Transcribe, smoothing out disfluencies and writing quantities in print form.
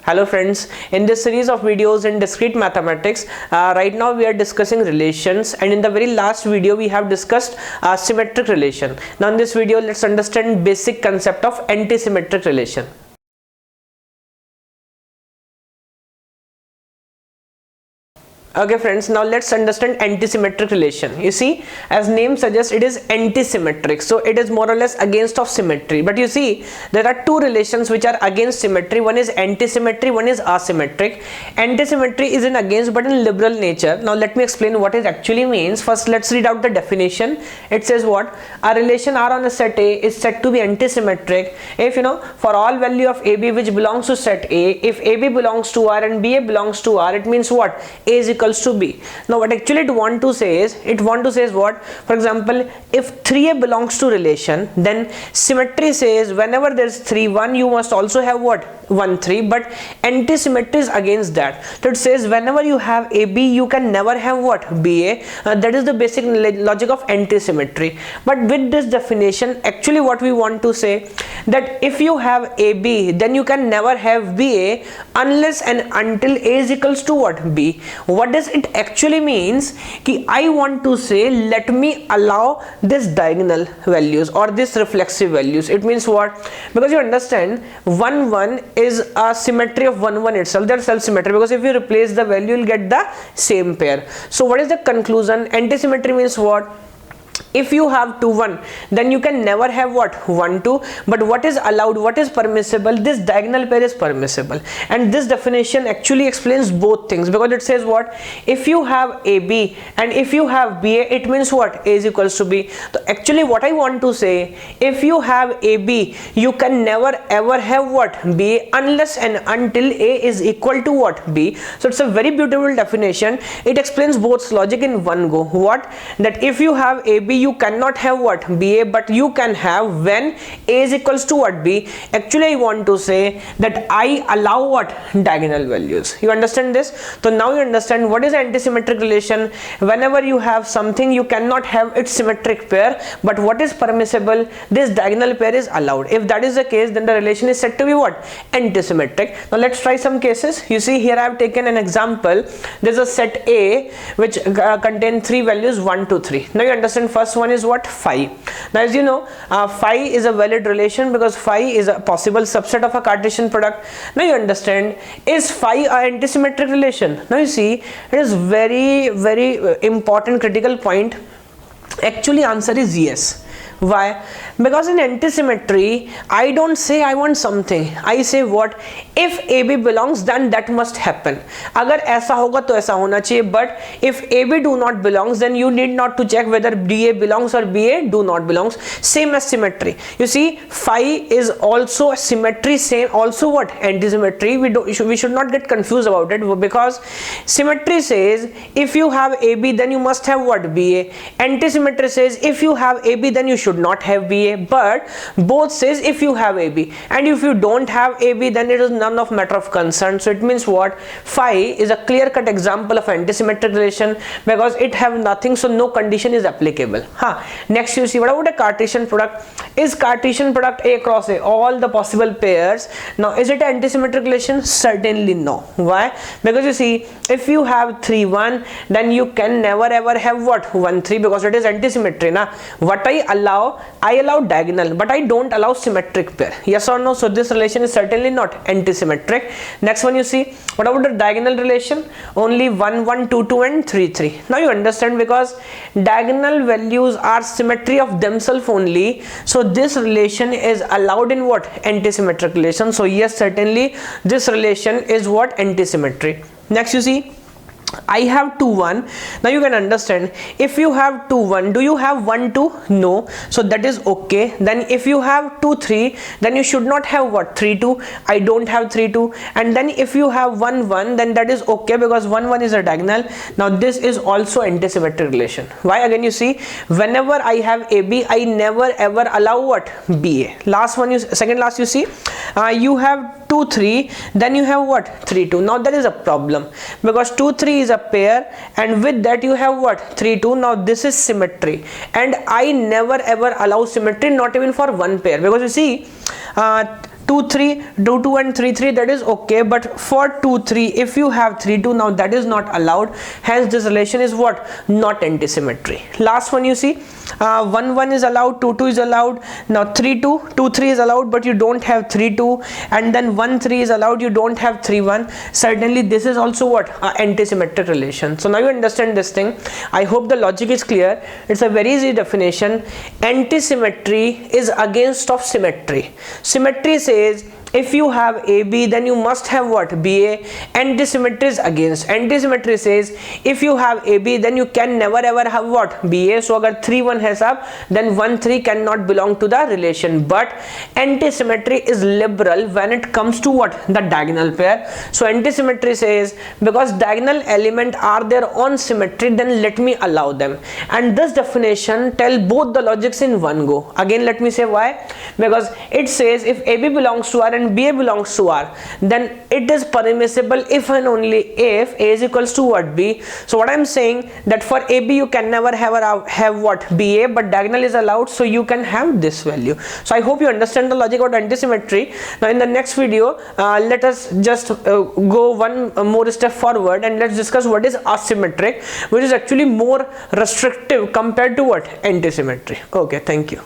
Hello friends, in this series of videos in discrete mathematics, right now we are discussing relations, and in the very last video we have discussed symmetric relation. Now in this video let's understand basic concept of antisymmetric relation. Okay friends, now let's understand antisymmetric relation. You see, as name suggests, it is antisymmetric, so it is more or less against of symmetry. But you see, there are two relations which are against symmetry. One is antisymmetry, one is asymmetric. Antisymmetry is in against but in liberal nature. Now let me explain what it actually means. First let's read out the definition. It says what? A relation R on a set A is said to be antisymmetric if, for all value of AB which belongs to set A, if AB belongs to R and BA belongs to R, it means what? A is equals to B. Now what actually it want to say is what? For example, if 3A belongs to relation, then symmetry says whenever there is 3 1, you must also have what? 1 3. But antisymmetry is against that. So it says whenever you have AB, you can never have what? BA. That is the basic logic of antisymmetry. But with this definition, actually what we want to say, that if you have AB, then you can never have BA unless and until A is equals to what? B. What does it actually means? Ki I want to say, let me allow this diagonal values or this reflexive values. It means what? Because you understand 1 1 is a symmetry of 1 1 itself. They're self symmetry, because if you replace the value, you'll get the same pair. So what is the conclusion? Antisymmetry means what? If you have 2 1, then you can never have what? 1 2. But what is allowed, what is permissible? This diagonal pair is permissible. And this definition actually explains both things, because it says what? If you have AB and if you have BA, it means what? A is equals to B. So actually what I want to say, if you have AB, you can never ever have what? BA unless and until A is equal to what? B. So it's a very beautiful definition. It explains both logic in one go. What? That if you have AB, you cannot have what? BA, but you can have when A is equals to what? B. Actually I want to say that I allow what? Diagonal values. You understand this? So now you understand what is antisymmetric relation. Whenever you have something, you cannot have its symmetric pair, but what is permissible? This diagonal pair is allowed. If that is the case, then the relation is said to be what? Antisymmetric. Now let's try some cases. You see, here I have taken an example. There is a set A which contains 3 values 1 2 3. Now you understand, first one is what? Phi. Now as you know, phi is a valid relation because phi is a possible subset of a Cartesian product. Now you understand, is phi a antisymmetric relation? Now you see, it is very important critical point. Actually answer is yes. Why? Because in antisymmetry, I don't say I want something, I say what? If AB belongs, then that must happen. अगर ऐसा होगा तो ऐसा होना चाहिए. But if AB do not belongs, then you need not to check whether DA belongs or BA do not belongs. Same as symmetry. You see, phi is also symmetry, same also what? Antisymmetry. We should not get confused about it, because symmetry says if you have AB, then you must have what? BA. Antisymmetry says if you have AB, then you should not have BA. But both says if you have AB, and if you don't have AB, then it is none of matter of concern. So it means what? Phi is a clear-cut example of antisymmetric relation, because it have nothing, so no condition is applicable. Next you see, what about a Cartesian product? Is Cartesian product A cross A all the possible pairs? Now is it an antisymmetric relation? Certainly no. Why? Because you see, if you have 3 1, then you can never ever have what? 1 3, because it is antisymmetry. What I allow diagonal, but I don't allow symmetric pair. Yes or no? So this relation is certainly not antisymmetric. Next one you see, what about the diagonal relation? Only 1 1 2 2 and 3 3. Now you understand, because diagonal values are symmetry of themselves only, so this relation is allowed in what? Antisymmetric relation. So yes, certainly this relation is what? Antisymmetry. Next you see, I have 2 1. Now you can understand, if you have 2 1, do you have 1 2? No. So that is okay. Then if you have 2 3, then you should not have what? 3 2. I don't have 3 2. And then if you have 1 1, then that is okay, because 1 1 is a diagonal. Now this is also antisymmetric relation. Why? Again you see, whenever I have AB, I never ever allow what? BA. Last one, second last you see, you have 2 3, then you have what? 3 2. Now that is a problem, because 2 3 is a pair, and with that you have what? 3 2. Now this is symmetry, and I never ever allow symmetry, not even for one pair, because you see, 2 3, 2 2 and 3 3, that is okay, but for 2 3 if you have 3 2, now that is not allowed, hence this relation is what, not antisymmetry. Last one, you see 1 1 is allowed, 2 2 is allowed, now 3 2, 2 3 is allowed but you don't have 3 2, and then 1 3 is allowed, you don't have 3 1. Certainly this is also what, antisymmetric relation. So now you understand this thing. I hope the logic is clear. It's a very easy definition. Antisymmetry is against of symmetry. Symmetry says if you have AB, then you must have what, BA. Antisymmetry is against. Antisymmetry says if you have AB, then you can never ever have what, BA. So agar 3 1 has up, then 1 3 cannot belong to the relation. But antisymmetry is liberal when it comes to what, the diagonal pair. So antisymmetry says because diagonal element are their own symmetry, then let me allow them. And this definition tell both the logics in one go. Again let me say why. Because it says if AB belongs to R and BA belongs to R, then it is permissible if and only if A is equals to what, B. So what I'm saying, that for AB you can never have what, BA, but diagonal is allowed, so you can have this value. So I hope you understand the logic about antisymmetry. Now in the next video let us just go one more step forward and let's discuss what is asymmetric, which is actually more restrictive compared to what, antisymmetry. Okay, thank you.